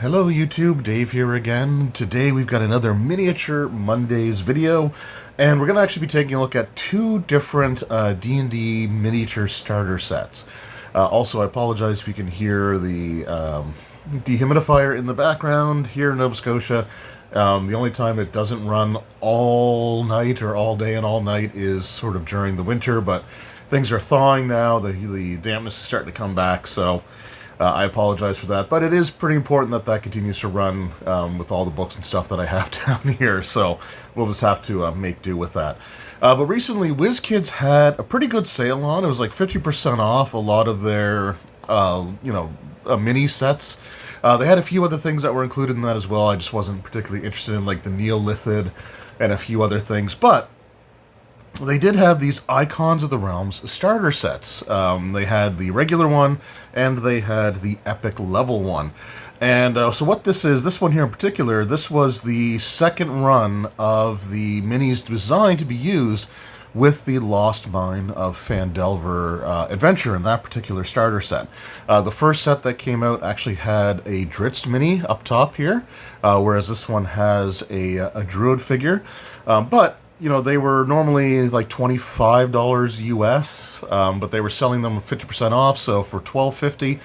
Hello YouTube, Dave here again. Today we've got another Miniature Mondays video, and we're going to actually be taking a look at two different D&D miniature starter sets. Also, I apologize if you can hear the dehumidifier in the background here in Nova Scotia. The only time it doesn't run all night or all day and all night is sort of during the winter, but things are thawing now, the dampness is starting to come back, so I apologize for that, but it is pretty important that that continues to run with all the books and stuff that I have down here, so we'll just have to make do with that. But recently, WizKids had a pretty good sale on. It was like 50% off a lot of their, mini sets. They had a few other things that were included in that as well. I just wasn't particularly interested in, like, the Neolithid and a few other things, but they did have these Icons of the Realms starter sets. They had the regular one, and they had the epic level one. And so what this one here in particular, this was the second run of the minis designed to be used with the Lost Mine of Phandelver adventure in that particular starter set. The first set that came out actually had a Drizzt mini up top here, whereas this one has a Druid figure. But you know, they were normally like $25 US, but they were selling them 50% off, so for $12.50,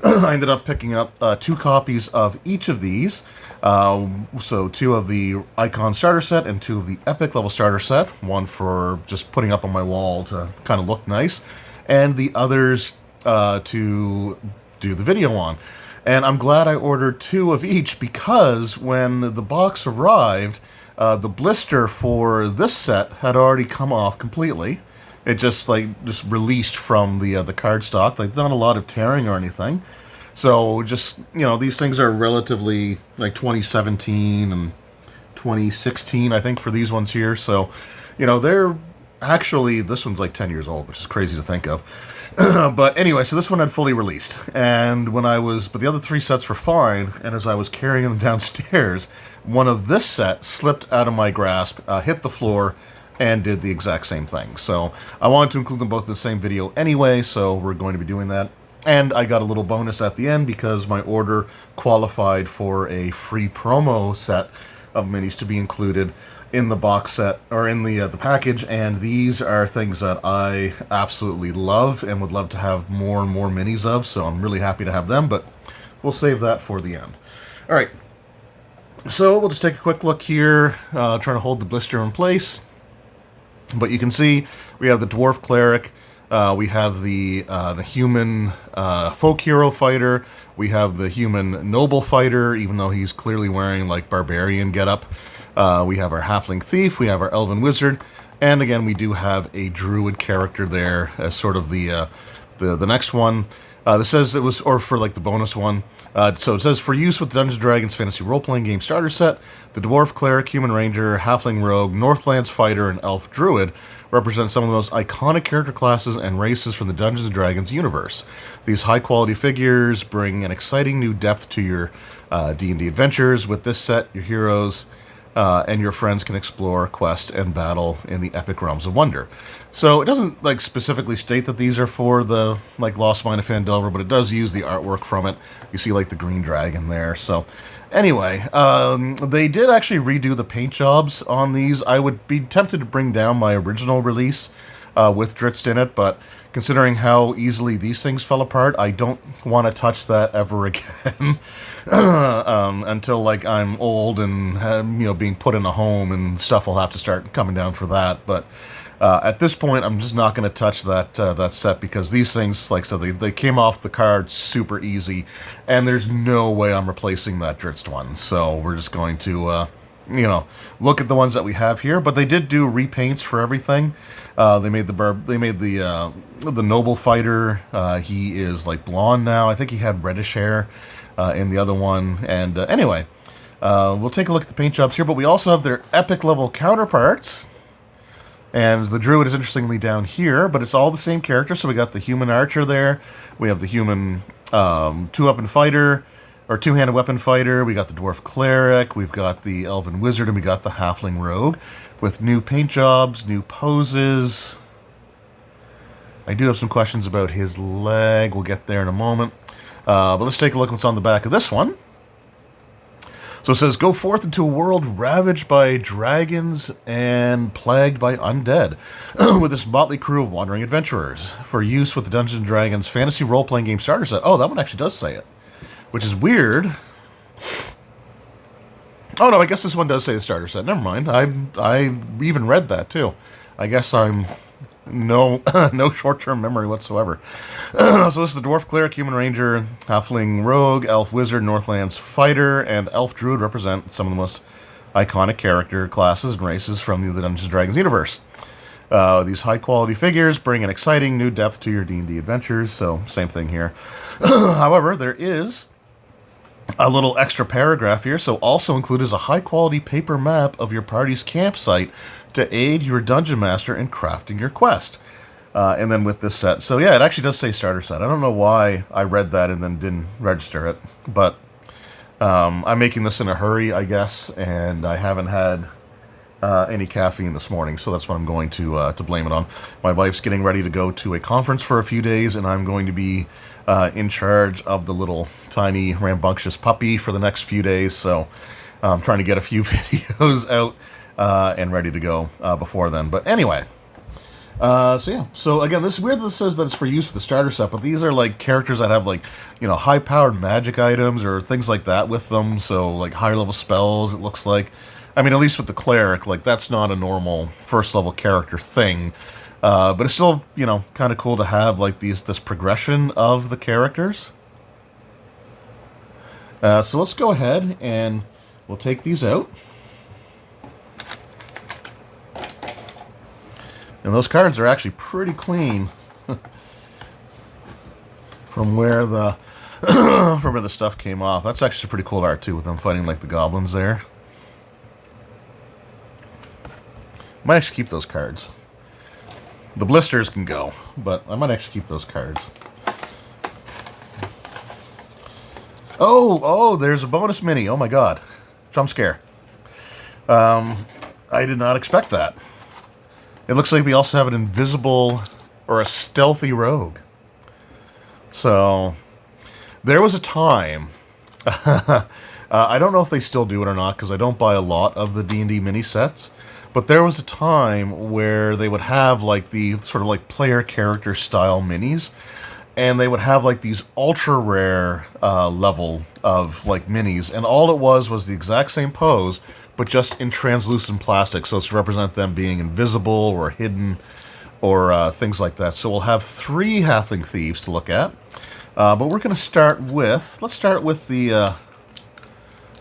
I ended up picking up 2 copies of each of these. So 2 of the Icon starter set and 2 of the Epic level starter set, one for just putting up on my wall to kind of look nice, and the others to do the video on. And I'm glad I ordered 2 of each, because when the box arrived, the blister for this set had already come off completely. It just released from the cardstock. Like, not a lot of tearing or anything. So just, you know, these things are relatively like 2017 and 2016, I think, for these ones here. So, you know, they're actually, this one's like 10 years old, which is crazy to think of. But anyway, so this one had fully released, and but the other 3 sets were fine, and as I was carrying them downstairs, one of this set slipped out of my grasp, hit the floor, and did the exact same thing. So I wanted to include them both in the same video anyway, so we're going to be doing that. And I got a little bonus at the end because my order qualified for a free promo set of minis to be included in the box set, or in the package, and these are things that I absolutely love and would love to have more and more minis of, so I'm really happy to have them, but we'll save that for the end. Alright, so we'll just take a quick look here, trying to hold the blister in place, but you can see we have the Dwarf Cleric, we have the human folk hero fighter, we have the human noble fighter, even though he's clearly wearing like barbarian getup. We have our Halfling Thief, we have our Elven Wizard, and again, we do have a Druid character there as sort of the next one. This says it was, or for like the bonus one, so it says, for use with Dungeons & Dragons Fantasy Role-Playing Game Starter Set, the Dwarf Cleric, Human Ranger, Halfling Rogue, Northlands Fighter, and Elf Druid represent some of the most iconic character classes and races from the Dungeons & Dragons universe. These high-quality figures bring an exciting new depth to your D&D adventures. With this set, your heroes and your friends can explore, quest, and battle in the epic realms of wonder. So it doesn't like specifically state that these are for the like Lost Mine of Phandelver, but it does use the artwork from it. You see like the green dragon there. So anyway, they did actually redo the paint jobs on these. I would be tempted to bring down my original release with Drizzt in it, but considering how easily these things fell apart, I don't want to touch that ever again. Until like I'm old and being put in a home and stuff will have to start coming down for that. But at this point, I'm just not going to touch that set, because these things, like I said, they came off the card super easy, and there's no way I'm replacing that Drizzt one. So we're just going to look at the ones that we have here. But they did do repaints for everything. They made the noble fighter. He is like blonde now. I think he had reddish hair in the other one. And anyway, we'll take a look at the paint jobs here. But we also have their epic level counterparts. And the Druid is interestingly down here, but it's all the same character. So we got the human archer there. We have the human two-weapon fighter, or two-handed weapon fighter. We got the Dwarf Cleric. We've got the Elven Wizard, and we got the Halfling Rogue with new paint jobs, new poses. I do have some questions about his leg. We'll get there in a moment. But let's take a look at what's on the back of this one. So it says, go forth into a world ravaged by dragons and plagued by undead, with this motley crew of wandering adventurers, for use with the Dungeons & Dragons fantasy role-playing game starter set. Oh, that one actually does say it, which is weird. Oh no, I guess this one does say the starter set. Never mind. I even read that too. I guess I'm no short-term memory whatsoever. So this is the Dwarf Cleric, Human Ranger, Halfling Rogue, Elf Wizard, Northlands Fighter, and Elf Druid represent some of the most iconic character classes and races from the Dungeons & Dragons universe. These high-quality figures bring an exciting new depth to your D&D adventures, so same thing here. However, there is a little extra paragraph here, so also included is a high-quality paper map of your party's campsite to aid your dungeon master in crafting your quest. And then with this set, so yeah, it actually does say starter set. I don't know why I read that and then didn't register it, but I'm making this in a hurry, I guess, and I haven't had any caffeine this morning, so that's what I'm going to blame it on. My wife's getting ready to go to a conference for a few days, and I'm going to be in charge of the little tiny rambunctious puppy for the next few days, so I'm trying to get a few videos out and ready to go before then. But anyway, so yeah. So again, this is weird that this says that it's for use for the starter set, but these are like characters that have like, you know, high-powered magic items or things like that with them, so like higher-level spells, it looks like. I mean, at least with the cleric, like that's not a normal first-level character thing. But it's still, you know, kind of cool to have like this progression of the characters. So let's go ahead and we'll take these out. And those cards are actually pretty clean from where the from where the stuff came off. That's actually pretty cool art too, with them fighting like the goblins there. Might actually keep those cards. The blisters can go, but I might actually keep those cards. Oh, there's a bonus mini. Oh my god. Jump scare. I did not expect that. It looks like we also have an invisible or a stealthy rogue. So, there was a time, I don't know if they still do it or not, because I don't buy a lot of the D&D mini sets, but there was a time where they would have like the sort of like player character style minis, and they would have like these ultra rare level of like minis, and all it was the exact same pose, but just in translucent plastic, so it's to represent them being invisible or hidden or things like that. So we'll have 3 Halfling Thieves to look at, but we're going to start with, let's start with the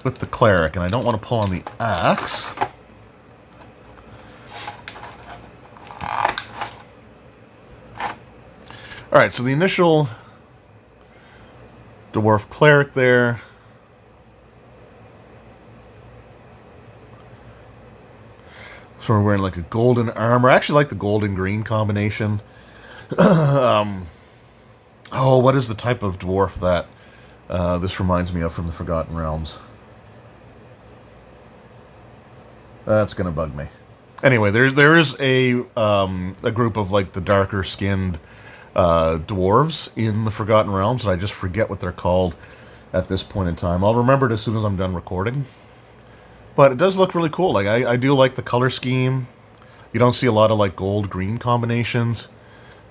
Cleric, and I don't want to pull on the axe. Alright, so the initial Dwarf Cleric there. So we're wearing like a golden armor. I actually like the golden-green combination. Oh, what is the type of dwarf that this reminds me of from the Forgotten Realms? That's gonna bug me. Anyway, there is a group of like the darker-skinned dwarves in the Forgotten Realms, and I just forget what they're called at this point in time. I'll remember it as soon as I'm done recording. But it does look really cool. Like I do like the color scheme. You don't see a lot of like gold-green combinations.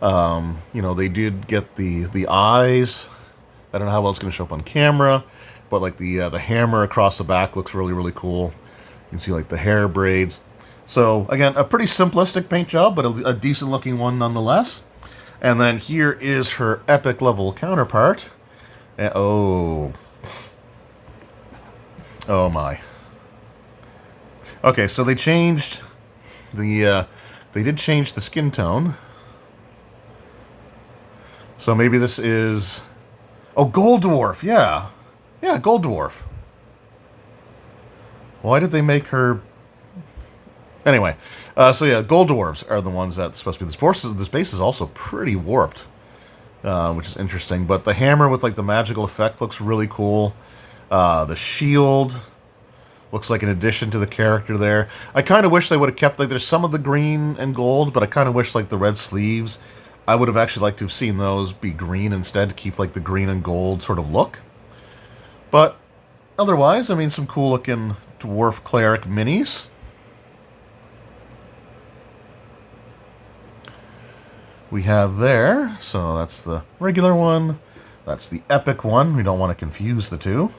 You know, they did get the eyes. I don't know how well it's going to show up on camera, but like the hammer across the back looks really, really cool. You can see like the hair braids. So again, a pretty simplistic paint job, but a decent looking one nonetheless. And then here is her epic level counterpart. And, oh my. Okay, so they changed the, they did change the skin tone. So maybe this is, oh, Gold Dwarf, yeah. Yeah, Gold Dwarf. Why did they make her, anyway. So yeah, Gold Dwarves are the ones that's supposed to be, this base is also pretty warped, which is interesting. But the hammer with like the magical effect looks really cool. The shield looks like an addition to the character there. I kind of wish they would have kept, like, there's some of the green and gold, but I kind of wish, like, the red sleeves, I would have actually liked to have seen those be green instead to keep, like, the green and gold sort of look. But otherwise, I mean, some cool looking Dwarf Cleric minis. We have there, so that's the regular one, that's the epic one, we don't want to confuse the two.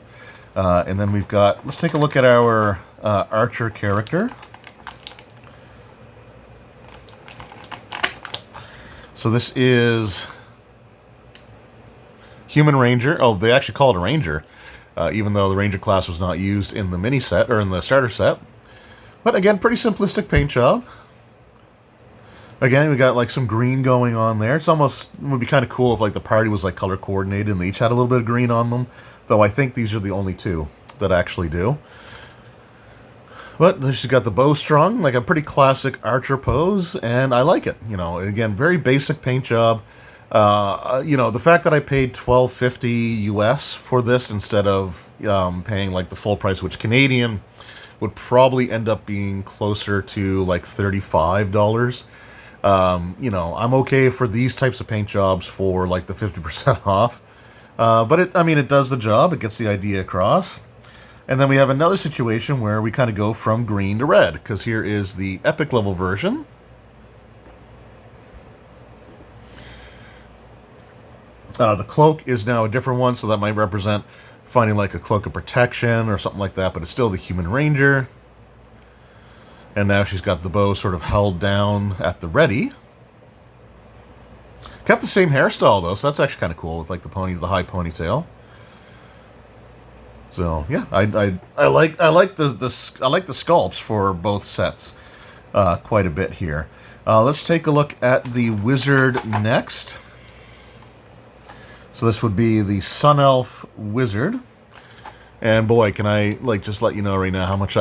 And then we've got, let's take a look at our archer character. So this is Human Ranger. Oh, they actually call it a Ranger, even though the Ranger class was not used in the mini set, or in the starter set. But again, pretty simplistic paint job. Again, we got like some green going on there. It's almost, it would be kind of cool if like the party was like color coordinated and they each had a little bit of green on them. Though I think these are the only two that actually do. But she's got the bow strung, like a pretty classic archer pose, and I like it. You know, again, very basic paint job. You know, the fact that I paid $12.50 US for this instead of paying like the full price, which Canadian would probably end up being closer to like $35. You know, I'm okay for these types of paint jobs for like the 50% off. But I mean, it does the job. It gets the idea across. And then we have another situation where we kind of go from green to red, because here is the epic level version. The cloak is now a different one, so that might represent finding like a cloak of protection or something like that, but it's still the Human Ranger. And now she's got the bow sort of held down at the ready. Kept the same hairstyle though, so that's actually kind of cool with like the high ponytail. So yeah, I like the sculpts for both sets quite a bit here. Let's take a look at the wizard next. So this would be the Sun Elf Wizard. And boy, can I like just let you know right now how much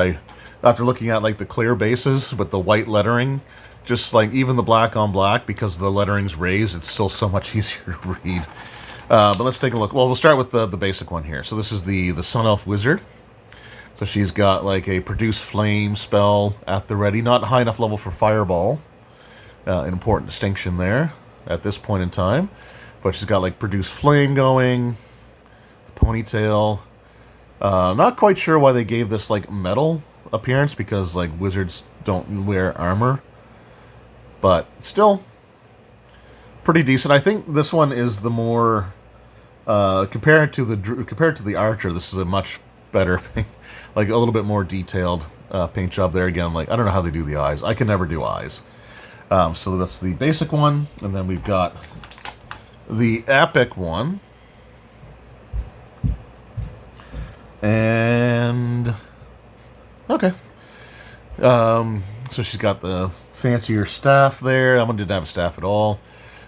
after looking at like the clear bases with the white lettering, just like even the black on black, because the lettering's raised, it's still so much easier to read. But let's take a look. Well, we'll start with the basic one here. So this is the Sun Elf Wizard. So she's got like a Produce Flame spell at the ready. Not high enough level for Fireball. An important distinction there at this point in time. But she's got like Produce Flame going. The ponytail. Not quite sure why they gave this like metal appearance, because like wizards don't wear armor. But still pretty decent. I think this one is the more compared to the archer. This is a much better, like a little bit more detailed paint job there. Again, like I don't know how they do the eyes. I can never do eyes. So that's the basic one, and then we've got the epic one, and okay. So she's got the fancier staff there. That one didn't have a staff at all.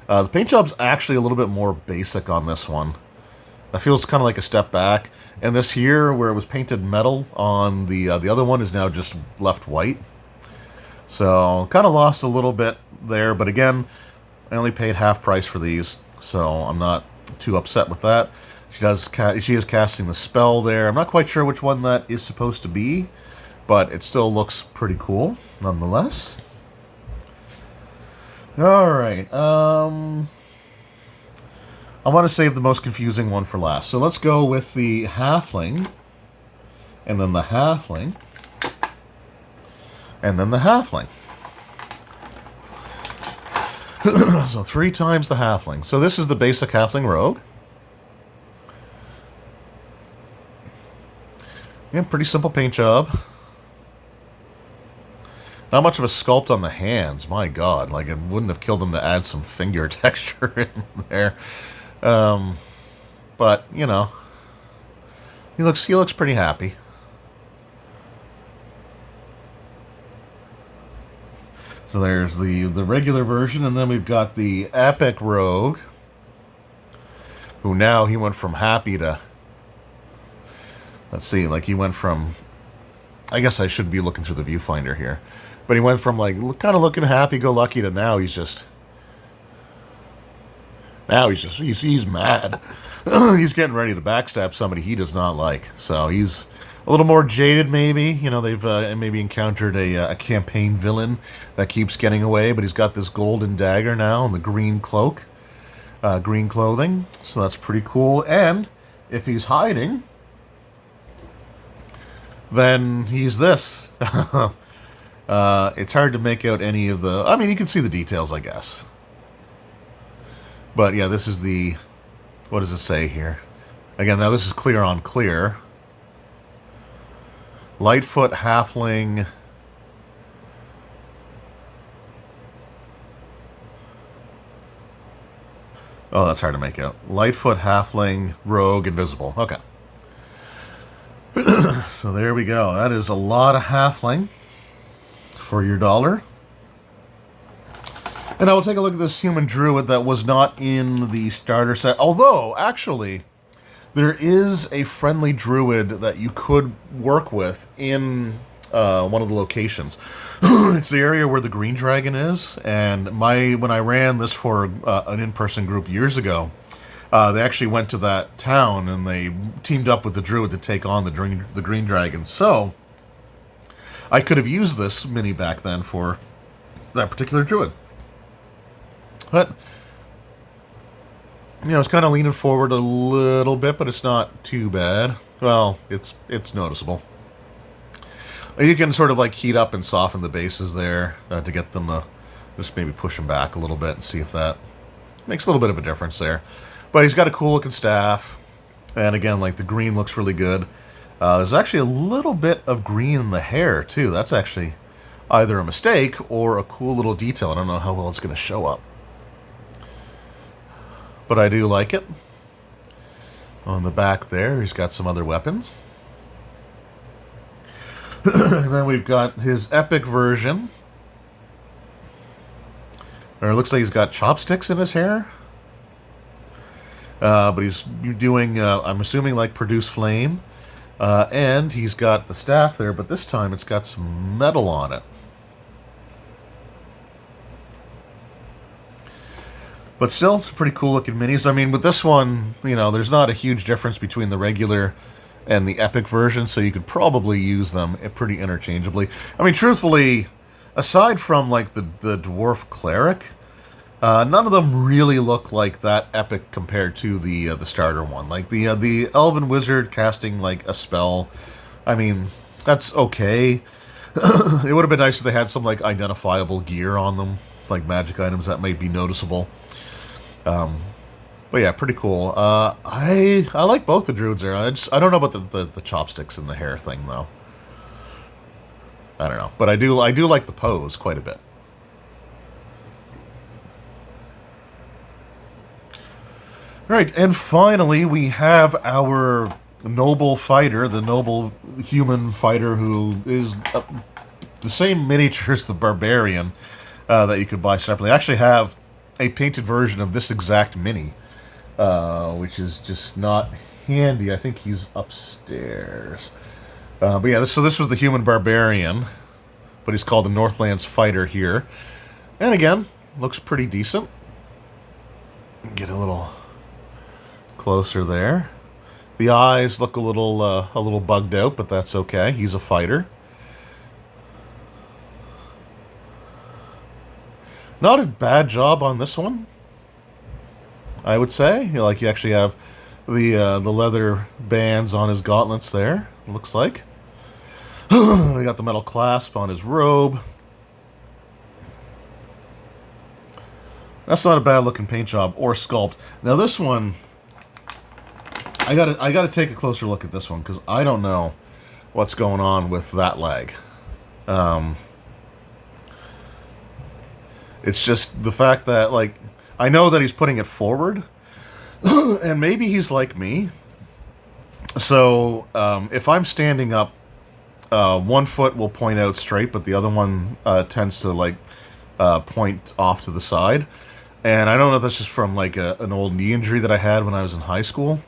The paint job's actually a little bit more basic on this one. That feels kind of like a step back. And this here, where it was painted metal on the other one, is now just left white. So, kind of lost a little bit there. But again, I only paid half price for these, so I'm not too upset with that. She is casting the spell there. I'm not quite sure which one that is supposed to be, but it still looks pretty cool, nonetheless. Alright, I want to save the most confusing one for last. So let's go with the halfling, and then the halfling, and then the halfling. So 3 times the halfling. So this is the basic halfling rogue. Yeah, pretty simple paint job. Not much of a sculpt on the hands, my god. Like, it wouldn't have killed them to add some finger texture in there. But, you know, he looks pretty happy. So there's the regular version, and then we've got the epic rogue, who now he went from happy to, let's see, like he went from, I guess I should be looking through the viewfinder here. But he went from, like, kind of looking happy-go-lucky to now he's mad. He's getting ready to backstab somebody he does not like. So he's a little more jaded, maybe. You know, they've maybe encountered a campaign villain that keeps getting away, but he's got this golden dagger now and the green cloak, green clothing. So that's pretty cool. And if he's hiding, then he's this. It's hard to make out any of the... I mean, you can see the details, I guess. But yeah, this is the... What does it say here? Again, now this is clear on clear. Lightfoot Halfling. Oh, that's hard to make out. Lightfoot Halfling, Rogue, Invisible. Okay. So there we go. That is a lot of Halfling for your dollar. And I will take a look at this human druid that was not in the starter set. Although, actually, there is a friendly druid that you could work with in one of the locations. It's the area where the green dragon is. And when I ran this for an in-person group years ago, they actually went to that town and they teamed up with the druid to take on the green dragon. So I could have used this mini back then for that particular druid. But, you know, it's kind of leaning forward a little bit, but it's not too bad. Well, it's noticeable. You can sort of like heat up and soften the bases there to get them to just maybe push them back a little bit and see if that makes a little bit of a difference there. But he's got a cool looking staff. And again, like the green looks really good. There's actually a little bit of green in the hair too. That's actually either a mistake or a cool little detail. I don't know how well it's going to show up. But I do like it. On the back there, he's got some other weapons. And then we've got his epic version. Or it looks like he's got chopsticks in his hair. But he's doing, I'm assuming, like produce flame. And he's got the staff there, but this time it's got some metal on it. But still, it's pretty cool looking minis. I mean, with this one, you know, there's not a huge difference between the regular and the epic version, so you could probably use them pretty interchangeably. I mean, truthfully, aside from, like, the dwarf cleric, none of them really look like that epic compared to the starter one. Like, the elven wizard casting, like, a spell, I mean, that's okay. It would have been nice if they had some, like, identifiable gear on them, like magic items that might be noticeable. But yeah, pretty cool. I like both the druids there. I don't know about the chopsticks and the hair thing though. I don't know, but I do like the pose quite a bit. Right, and finally we have our noble fighter, the noble human fighter who is the same miniature as the barbarian that you could buy separately. I actually have a painted version of this exact mini, which is just not handy. I think he's upstairs. But yeah, so this was the human barbarian, but he's called the Northlands Fighter here. And again, looks pretty decent. Get a little closer there. The eyes look a little bugged out, but that's okay. He's a fighter. Not a bad job on this one, I would say. You know, like you actually have the leather bands on his gauntlets there. Looks like. They got the metal clasp on his robe. That's not a bad looking paint job or sculpt. Now this one, I gotta take a closer look at this one because I don't know what's going on with that leg. It's just the fact that, like, I know that he's putting it forward, and maybe he's like me. So, if I'm standing up, one foot will point out straight, but the other one tends to, like, point off to the side. And I don't know if that's just from, like, an old knee injury that I had when I was in high school.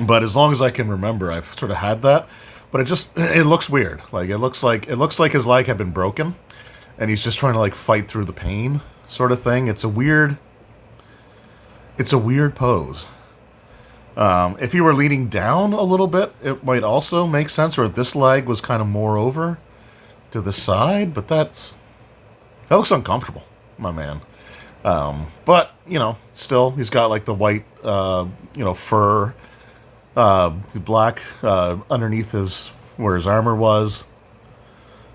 But as long as I can remember, I've sort of had that. But it looks weird. Like, it looks like his leg had been broken. And he's just trying to, like, fight through the pain, sort of thing. It's a weird pose. If you were leaning down a little bit, it might also make sense. Or if this leg was kind of more over to the side, but that looks uncomfortable, my man. But you know, still, he's got like the white, fur, the black underneath his where his armor was.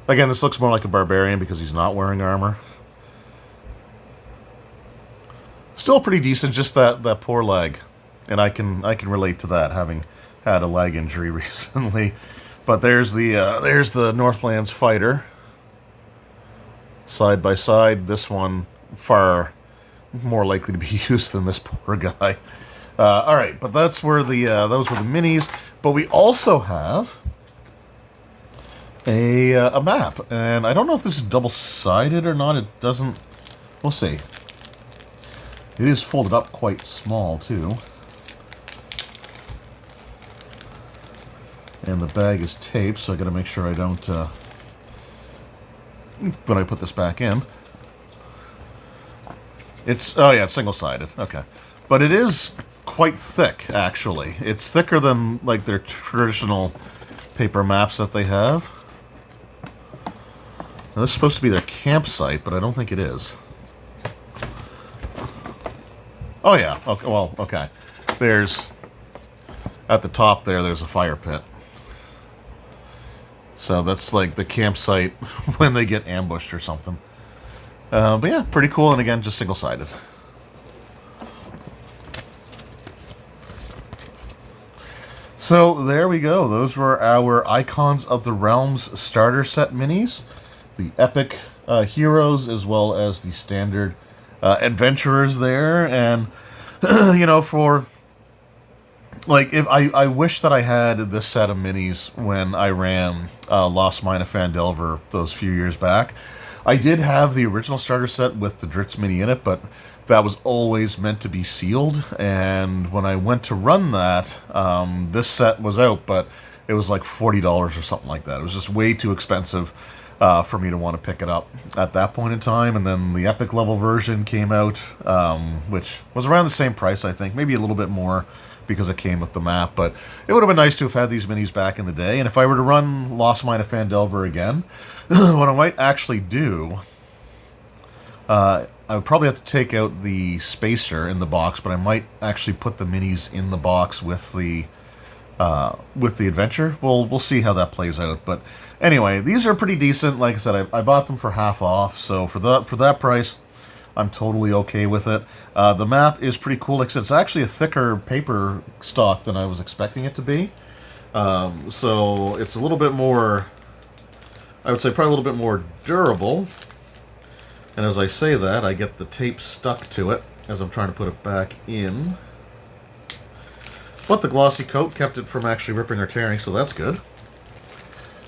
Again, this looks more like a barbarian because he's not wearing armor. Still pretty decent, just that poor leg. And I can relate to that, having had a leg injury recently. But there's the Northlands fighter. Side by side, this one far more likely to be used than this poor guy. All right, but that's where those were the minis. But we also have a map, and I don't know if this is double-sided or not. It doesn't. We'll see. It is folded up quite small too, and the bag is taped, so I got to make sure I don't. When I put this back in, it's it's single-sided. Okay, but it is quite thick, actually. It's thicker than like their traditional paper maps that they have. Now, this is supposed to be their campsite, but I don't think it is. Oh yeah, okay, well, okay. There's, at the top there's a fire pit. So that's like the campsite when they get ambushed or something. But yeah, pretty cool, and again, just single-sided. So there we go. Those were our Icons of the Realms starter set minis. The epic heroes as well as the standard adventurers there. And, you know, for... Like, if I wish that I had this set of minis when I ran Lost Mine of Phandelver those few years back. I did have the original starter set with the Dritz mini in it, but that was always meant to be sealed. And when I went to run that, this set was out, but it was like $40 or something like that. It was just way too expensive for me to want to pick it up at that point in time. And then the epic level version came out, which was around the same price, I think, maybe a little bit more, because it came with the map. But it would have been nice to have had these minis back in the day. And if I were to run Lost Mine of Phandelver again, what I might actually do, I would probably have to take out the spacer in the box, but I might actually put the minis in the box with the adventure. We'll see how that plays out. But anyway, these are pretty decent. Like I said, I bought them for half off, so for that price, I'm totally okay with it. The map is pretty cool. Like I said, it's actually a thicker paper stock than I was expecting it to be. So it's a little bit more, I would say probably a little bit more durable. And as I say that, I get the tape stuck to it as I'm trying to put it back in. But the glossy coat kept it from actually ripping or tearing, so that's good.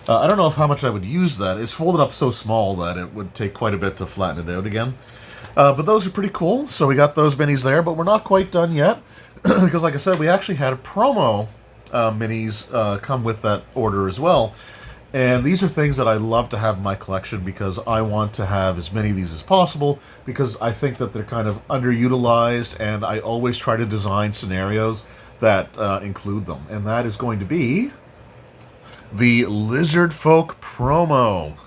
I don't know how much I would use that. It's folded up so small that it would take quite a bit to flatten it out again. But those are pretty cool. So we got those minis there, but we're not quite done yet. Because like I said, we actually had a promo minis come with that order as well. And these are things that I love to have in my collection because I want to have as many of these as possible, because I think that they're kind of underutilized, and I always try to design scenarios that include them. And that is going to be the Lizard Folk promo.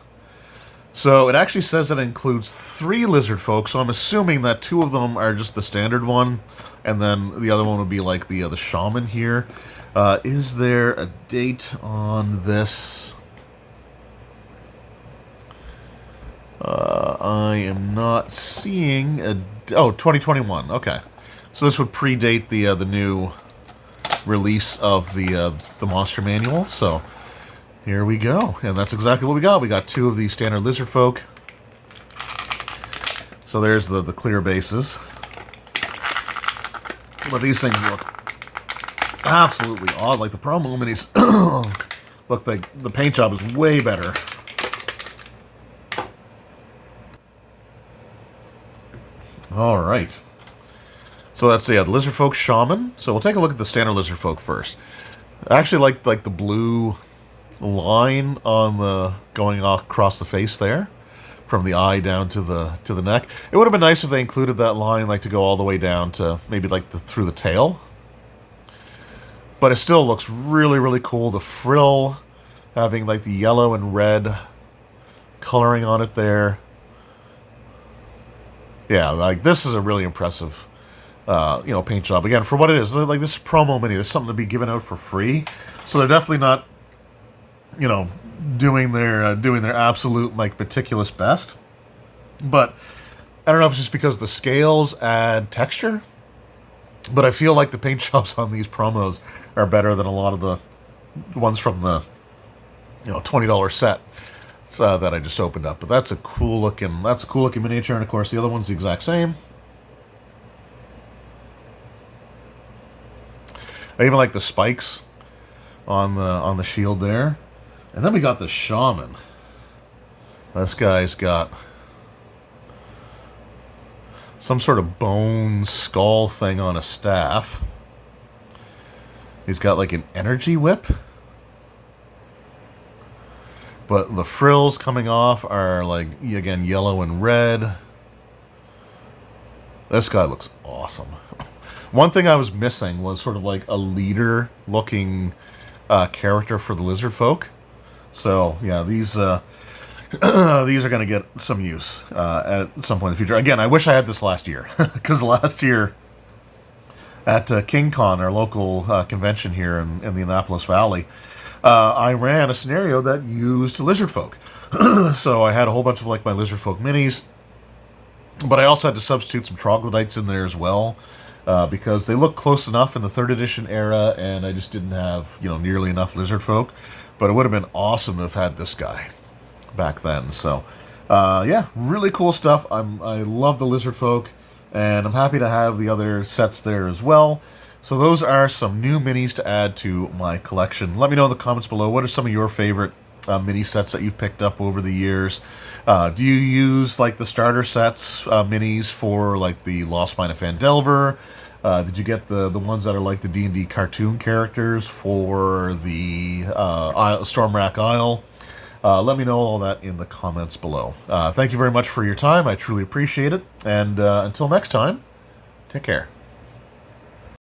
So it actually says that it includes 3 Lizard Folk, so I'm assuming that 2 of them are just the standard one, and then the other one would be like the Shaman here. Is there a date on this? I am not seeing a... Oh, 2021. Okay. So this would predate the new release of the Monster Manual. So here we go. And that's exactly what we got. We got 2 of these standard Lizard Folk. So there's the clear bases. But these things look absolutely odd. Like the promo minis look like the paint job is way better. All right. So that's the Lizard Folk Shaman. So we'll take a look at the standard Lizard Folk first. I actually like the blue line on the going across the face there, from the eye down to the neck. It would have been nice if they included that line, like to go all the way down to maybe like through the tail. But it still looks really, really cool. The frill having like the yellow and red coloring on it there. Yeah, like this is a really impressive, paint job. Again, for what it is, like this promo mini, there's something to be given out for free. So they're definitely not you know, doing their absolute like meticulous best. But I don't know if it's just because the scales add texture, but I feel like the paint jobs on these promos are better than a lot of the ones from the $20 set that I just opened up. But that's a cool looking miniature, and of course the other one's the exact same. I even like the spikes on the shield there. And then we got the shaman. This guy's got some sort of bone skull thing on a staff. He's got like an energy whip. But the frills coming off are like, again, yellow and red. This guy looks awesome. One thing I was missing was sort of like a leader looking character for the lizard folk. So yeah, these these are going to get some use at some point in the future. Again, I wish I had this last year, because last year at King Con, our local convention here in the Annapolis Valley, I ran a scenario that used lizard folk. So I had a whole bunch of like my lizard folk minis, but I also had to substitute some troglodytes in there as well, because they look close enough in the 3rd edition era, and I just didn't have nearly enough lizard folk. But it would have been awesome to have had this guy back then. So yeah, really cool stuff. I love the lizard folk, and I'm happy to have the other sets there as well. So those are some new minis to add to my collection. Let me know in the comments below, what are some of your favorite mini sets that you've picked up over the years? Do you use like the starter sets minis for like the Lost Mine of Phandelver? Did you get the ones that are like the D&D cartoon characters for the Stormwrack Isle? Let me know all that in the comments below. Thank you very much for your time. I truly appreciate it. And until next time, take care.